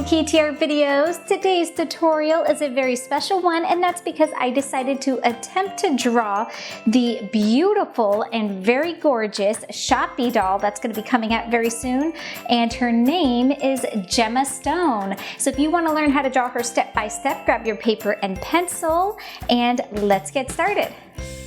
KTR videos. Today's tutorial is a very special one, and that's because I decided to attempt to draw the beautiful and very gorgeous Shoppy doll that's going to be coming out very soon, and her name is Gemma Stone. So if you want to learn how to draw her step by step, grab your paper and pencil and let's get started.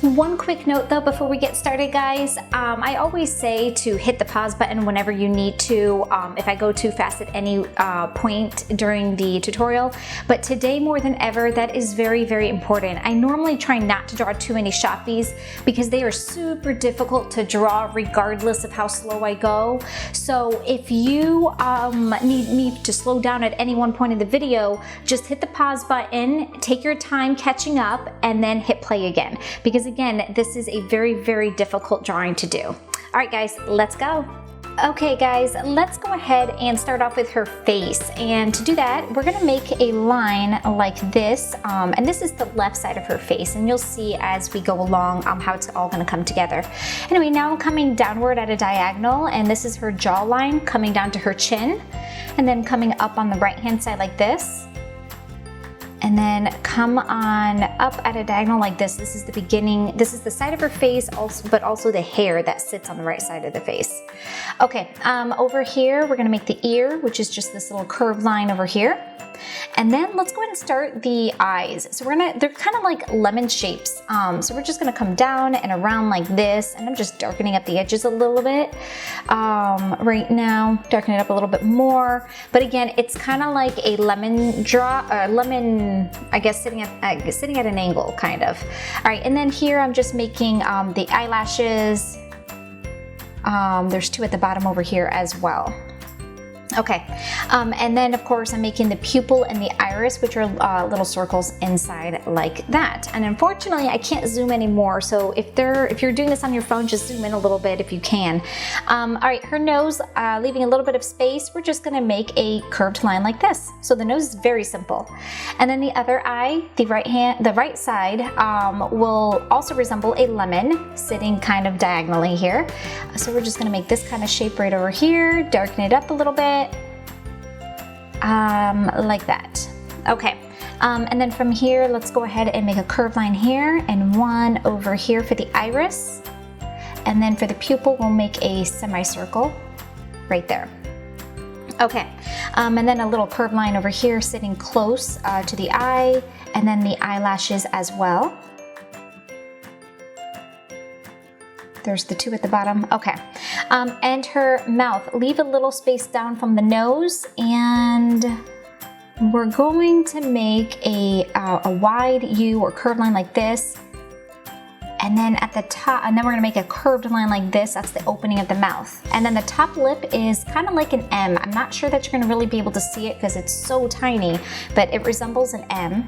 One quick note though before we get started, guys, I always say to hit the pause button whenever you need to, if I go too fast at any point during the tutorial, but today more than ever that is very, very important. I normally try not to draw too many Shoppies because they are super difficult to draw regardless of how slow I go. So if you need me to slow down at any one point in the video, just hit the pause button, take your time catching up, and then hit play again, because again, this is a very, very difficult drawing to do. All right, guys, let's go. Okay, guys, let's go ahead and start off with her face. And to do that, we're gonna make a line like this. And this is the left side of her face. And you'll see as we go along how it's all gonna come together. Anyway, now I'm coming downward at a diagonal, and this is her jawline coming down to her chin, and then coming up on the right-hand side like this. And then come on up at a diagonal like this. This is the beginning, this is the side of her face, but also the hair that sits on the right side of the face. Okay, over here, we're gonna make the ear, which is just this little curved line over here. And then let's go ahead and start the eyes. So they're kind of like lemon shapes. So we're just gonna come down and around like this, and I'm just darkening up the edges a little bit. Right now, darken it up a little bit more. But again, it's kind of like a lemon I guess sitting at an angle, kind of. All right, and then here I'm just making the eyelashes. There's two at the bottom over here as well. Okay, and then of course I'm making the pupil and the iris, which are little circles inside like that. And unfortunately I can't zoom anymore, so if you're doing this on your phone, just zoom in a little bit if you can. All right, her nose, leaving a little bit of space, we're just gonna make a curved line like this. So the nose is very simple. And then the other eye, the right side, will also resemble a lemon, sitting kind of diagonally here. So we're just gonna make this kind of shape right over here, darken it up a little bit. Like that. Okay, and then from here, let's go ahead and make a curved line here and one over here for the iris. And then for the pupil, we'll make a semicircle right there. Okay, and then a little curved line over here sitting close to the eye, and then the eyelashes as well. There's the two at the bottom. Okay, and her mouth, leave a little space down from the nose, and we're going to make a wide U or curved line like this. And then at the top, and then we're gonna make a curved line like this. That's the opening of the mouth. And then the top lip is kind of like an M. I'm not sure that you're gonna really be able to see it because it's so tiny, but it resembles an M.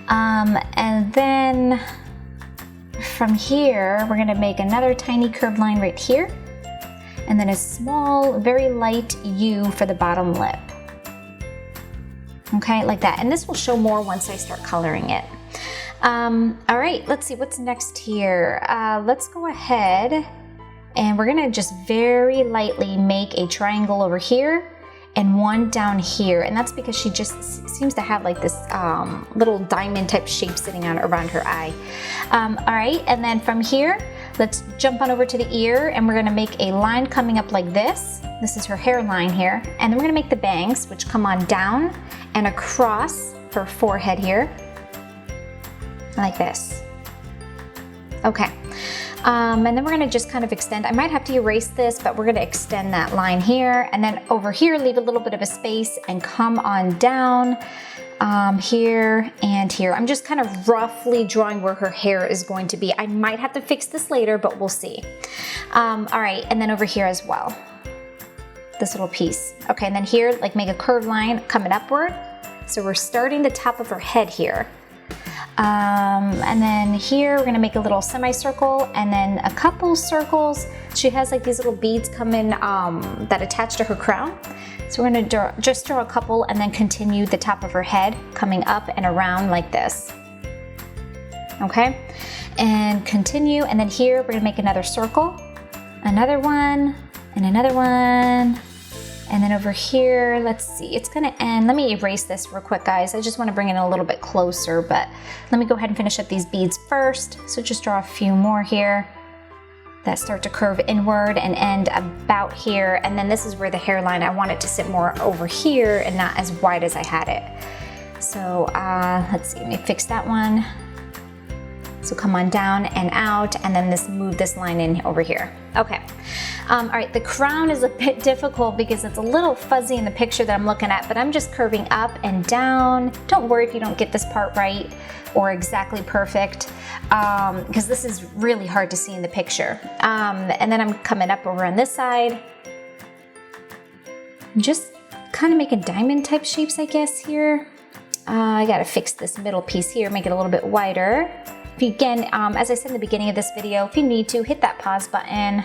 And then from here, we're gonna make another tiny curved line right here, and then a small, very light U for the bottom lip. Okay, like that. And this will show more once I start coloring it. All right, let's see what's next here. Let's go ahead and we're gonna just very lightly make a triangle over here and one down here, and that's because she just seems to have like this little diamond type shape sitting on around her eye. All right, and then from here, let's jump on over to the ear, and we're gonna make a line coming up like this. This is her hairline here, and then we're gonna make the bangs, which come on down and across her forehead here, like this. Okay. And then we're gonna just kind of extend. I might have to erase this, but we're gonna extend that line here, and then over here leave a little bit of a space and come on down here and here. I'm just kind of roughly drawing where her hair is going to be. I might have to fix this later, but we'll see. All right, and then over here as well, this little piece. Okay, and then here, like make a curved line coming upward. So we're starting the top of her head here. And then here we're gonna make a little semicircle and then a couple circles. She has like these little beads coming that attach to her crown. So we're gonna just draw a couple and then continue the top of her head coming up and around like this. Okay, and continue, and then here we're gonna make another circle, another one, and another one, And then over here, let's see, it's gonna end. Let me erase this real quick, guys. I just wanna bring it a little bit closer, but let me go ahead and finish up these beads first. So just draw a few more here that start to curve inward and end about here. And then this is where the hairline, I want it to sit more over here and not as wide as I had it. So let's see, let me fix that one. So come on down and out, and then move this line in over here. Okay. All right, the crown is a bit difficult because it's a little fuzzy in the picture that I'm looking at, but I'm just curving up and down. Don't worry if you don't get this part right or exactly perfect, because this is really hard to see in the picture. And then I'm coming up over on this side. Just kind of making diamond type shapes, I guess, here. I gotta fix this middle piece here, make it a little bit wider. If you, again, as I said in the beginning of this video, if you need to, hit that pause button.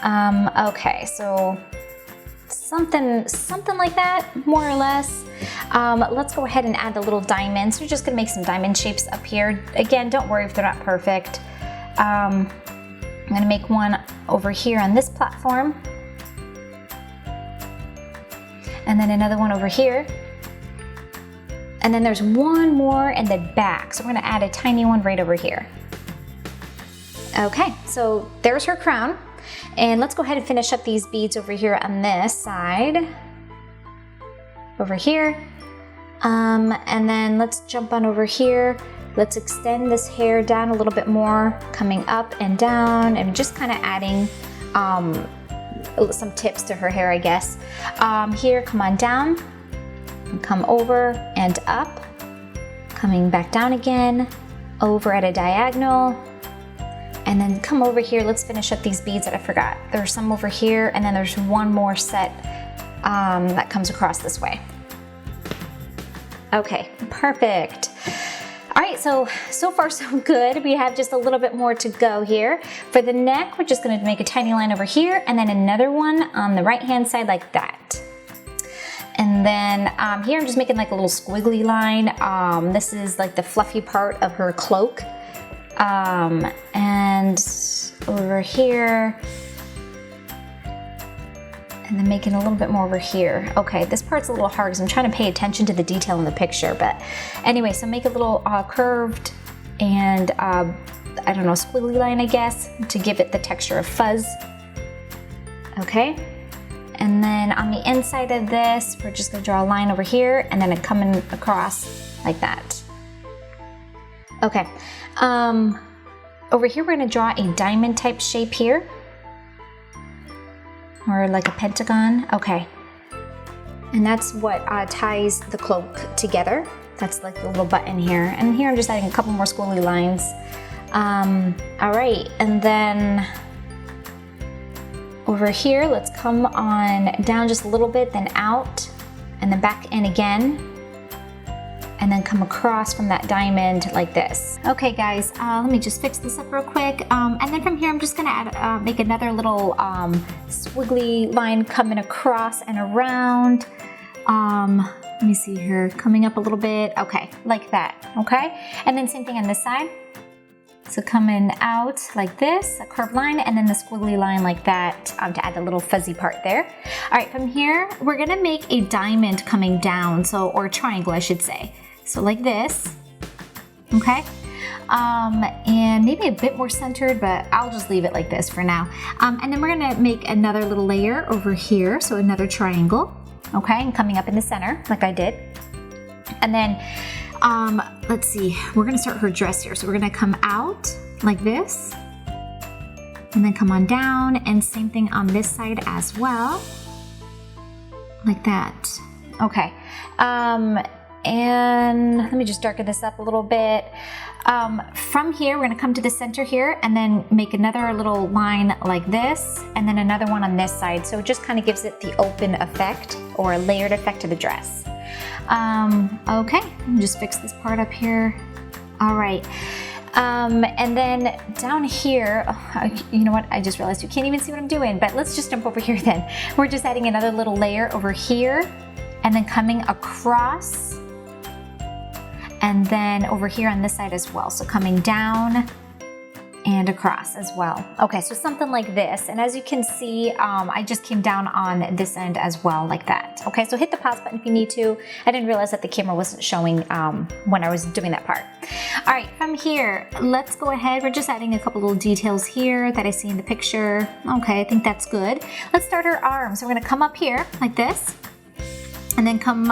Okay, so something like that, more or less. Let's go ahead and add the little diamonds. We're just gonna make some diamond shapes up here. Again, don't worry if they're not perfect. I'm gonna make one over here on this platform. And then another one over here. And then there's one more in the back. So we're gonna add a tiny one right over here. Okay, so there's her crown. And let's go ahead and finish up these beads over here on this side. Over here. And then let's jump on over here. Let's extend this hair down a little bit more, coming up and down, and just kind of adding some tips to her hair, I guess. Here, come on down. Come over and up, coming back down again, over at a diagonal, and then come over here. Let's finish up these beads that I forgot. There's some over here, and then there's one more set that comes across this way. Okay, perfect. All right, so far so good. We have just a little bit more to go here. For the neck, we're just gonna make a tiny line over here, and then another one on the right-hand side like that. And then here I'm just making like a little squiggly line. This is like the fluffy part of her cloak. And over here, and then making a little bit more over here. Okay, this part's a little hard because I'm trying to pay attention to the detail in the picture, but anyway, so make a little curved and I don't know, squiggly line, I guess, to give it the texture of fuzz. Okay. And then on the inside of this, we're just gonna draw a line over here and then it coming across like that. Okay, over here we're gonna draw a diamond type shape here. Or like a pentagon, okay. And that's what ties the cloak together. That's like the little button here. And here I'm just adding a couple more squiggly lines. All right, and then over here, let's come on down just a little bit, then out, and then back in again, and then come across from that diamond like this. Okay guys, let me just fix this up real quick. And then from here, I'm just gonna add, make another little squiggly line coming across and around. Let me see here, coming up a little bit. Okay, like that, okay? And then same thing on this side. So coming out like this, a curved line, and then the squiggly line like that to add the little fuzzy part there. All right, from here, we're gonna make a diamond coming down, or a triangle, I should say. So like this, okay? And maybe a bit more centered, but I'll just leave it like this for now. And then we're gonna make another little layer over here, so another triangle, okay? And coming up in the center, like I did. And then, let's see, we're gonna start her dress here. So we're gonna come out like this, and then come on down, and same thing on this side as well, like that. Okay, and let me just darken this up a little bit. From here, we're gonna come to the center here, and then make another little line like this, and then another one on this side. So it just kind of gives it the open effect, or a layered effect to the dress. Okay, let me just fix this part up here. All right, and then down here, you know what, I just realized you can't even see what I'm doing, but let's just jump over here then. We're just adding another little layer over here, and then coming across, and then over here on this side as well. So coming down, and across as well. Okay, so something like this. And as you can see, I just came down on this end as well, like that. Okay, so hit the pause button if you need to. I didn't realize that the camera wasn't showing when I was doing that part. All right, from here, let's go ahead. We're just adding a couple little details here that I see in the picture. Okay, I think that's good. Let's start her arms. So we're gonna come up here like this, and then come,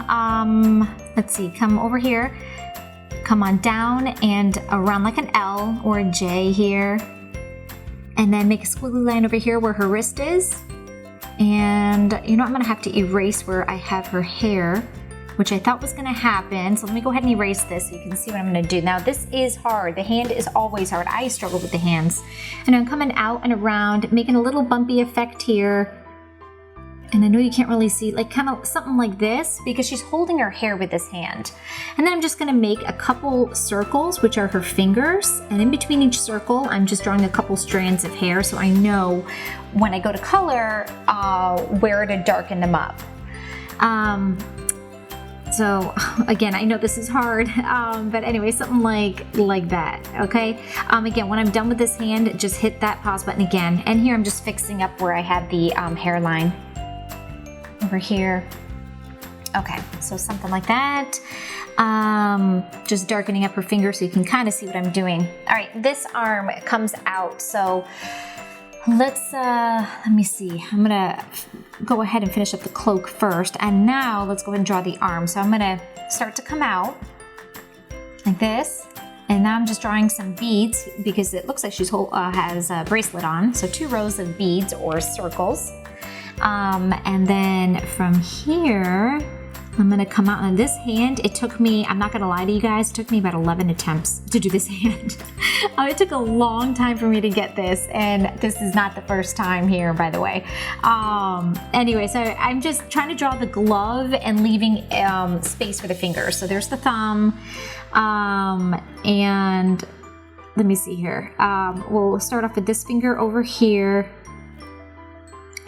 let's see, come over here. Come on down and around like an L or a J here. And then make a squiggly line over here where her wrist is. And you know, I'm gonna have to erase where I have her hair, which I thought was gonna happen. So let me go ahead and erase this so you can see what I'm gonna do. Now this is hard. The hand is always hard. I struggle with the hands. And I'm coming out and around, making a little bumpy effect here. And I know you can't really see, like kind of something like this, because she's holding her hair with this hand. And then I'm just gonna make a couple circles, which are her fingers. And in between each circle, I'm just drawing a couple strands of hair so I know when I go to color, where to darken them up. So again, I know this is hard, but anyway, something like that, okay? Again, when I'm done with this hand, just hit that pause button again. And here I'm just fixing up where I had the hairline. Over here. Okay, so something like that. Just darkening up her finger so you can kind of see what I'm doing. All right, this arm comes out, so let's, let me see. I'm gonna go ahead and finish up the cloak first, and now let's go ahead and draw the arm. So I'm gonna start to come out like this, and now I'm just drawing some beads because it looks like she's has a bracelet on. So 2 rows of beads or circles. And then from here, I'm gonna come out on this hand. It took me, I'm not gonna lie to you guys, it took me about 11 attempts to do this hand. It took a long time for me to get this, and this is not the first time here, by the way. Anyway, so I'm just trying to draw the glove and leaving space for the fingers. So there's the thumb, and let me see here. We'll start off with this finger over here.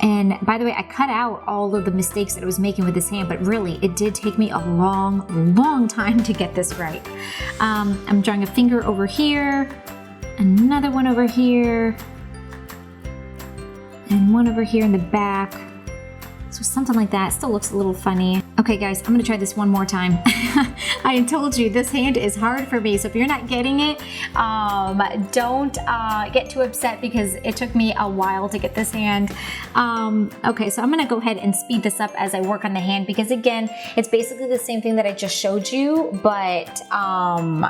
And by the way, I cut out all of the mistakes that I was making with this hand, but really it did take me a long time to get this right. I'm drawing a finger over here, another one over here, and one over here in the back. So something like that. Still looks a little funny. Okay guys, I'm gonna try this one more time. I told you this hand is hard for me, so if you're not getting it, don't get too upset because it took me a while to get this hand. Okay, so I'm gonna go ahead and speed this up as I work on the hand because again, it's basically the same thing that I just showed you, but I'm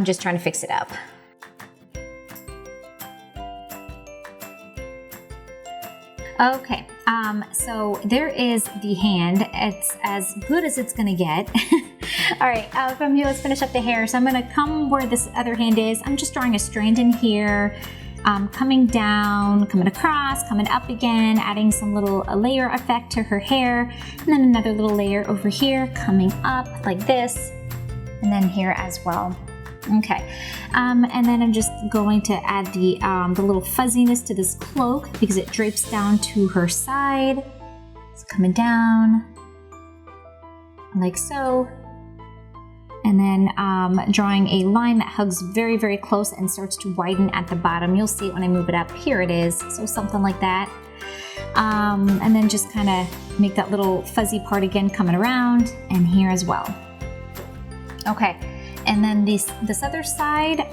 just trying to fix it up. Okay, so there is the hand. It's as good as it's gonna get. All right, from here, let's finish up the hair. So I'm gonna come where this other hand is. I'm just drawing a strand in here, coming down, coming across, coming up again, adding some little layer effect to her hair, and then another little layer over here, coming up like this, and then here as well. Okay, and then I'm just going to add the little fuzziness to this cloak because it drapes down to her side. It's coming down like so. And then drawing a line that hugs very, very close and starts to widen at the bottom. You'll see it when I move it up. Here it is, so something like that. And then just kind of make that little fuzzy part again coming around and here as well. Okay. And then this other side,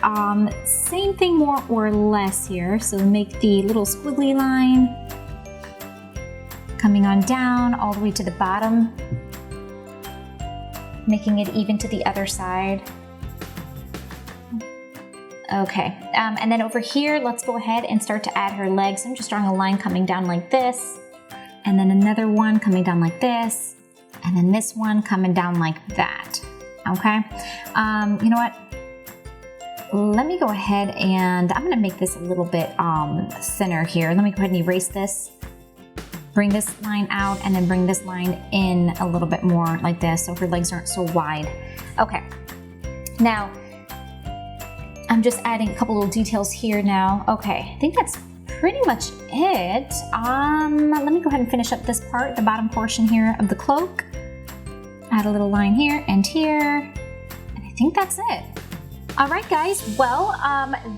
same thing more or less here. So make the little squiggly line coming on down all the way to the bottom, making it even to the other side. Okay, and then over here, let's go ahead and start to add her legs. I'm just drawing a line coming down like this, and then another one coming down like this, and then this one coming down like that. Okay, you know what? Let me go ahead and I'm gonna make this a little bit thinner here. Let me go ahead and erase this. Bring this line out and then bring this line in a little bit more like this so her legs aren't so wide. Okay, now I'm just adding a couple little details here now. Okay, I think that's pretty much it. Let me go ahead and finish up this part, the bottom portion here of the cloak. Add a little line here and here, and I think that's it. Alright guys, well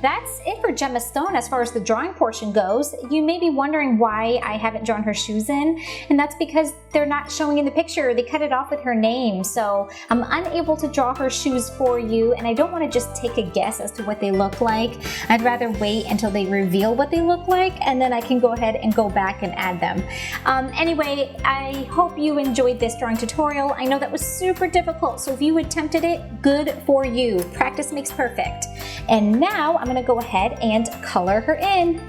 that's it for Gemma Stone as far as the drawing portion goes. You may be wondering why I haven't drawn her shoes in, and that's because they're not showing in the picture. They cut it off with her name, so I'm unable to draw her shoes for you, and I don't want to just take a guess as to what they look like. I'd rather wait until they reveal what they look like, and then I can go ahead and go back and add them. Anyway, I hope you enjoyed this drawing tutorial. I know that was super difficult, so if you attempted it, good for you. Practice makes perfect. And now I'm gonna go ahead and color her in.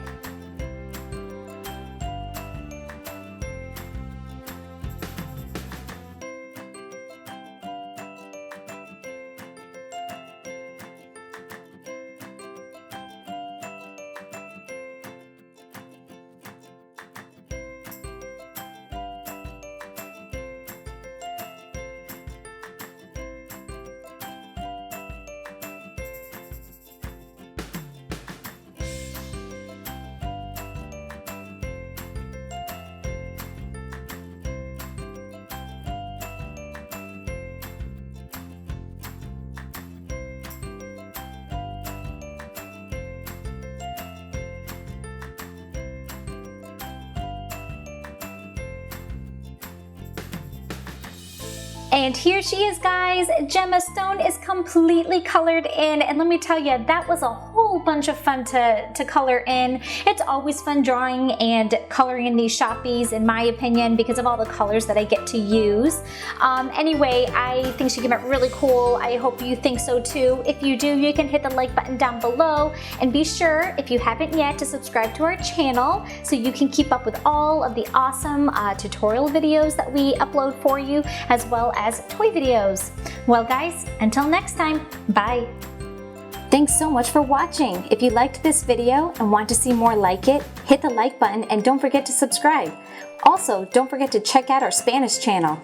And here she is, guys. Gemma Stone is completely colored in, and let me tell you, that was a whole bunch of fun to color in. It's always fun drawing and coloring in these Shoppies, in my opinion, because of all the colors that I get to use. Anyway, I think she came out really cool. I hope you think so too. If you do, you can hit the like button down below, and be sure, if you haven't yet, to subscribe to our channel so you can keep up with all of the awesome tutorial videos that we upload for you, as well as toy videos. Well guys, until next time, bye! Thanks so much for watching. If you liked this video and want to see more like it, hit the like button and don't forget to subscribe. Also, don't forget to check out our Spanish channel.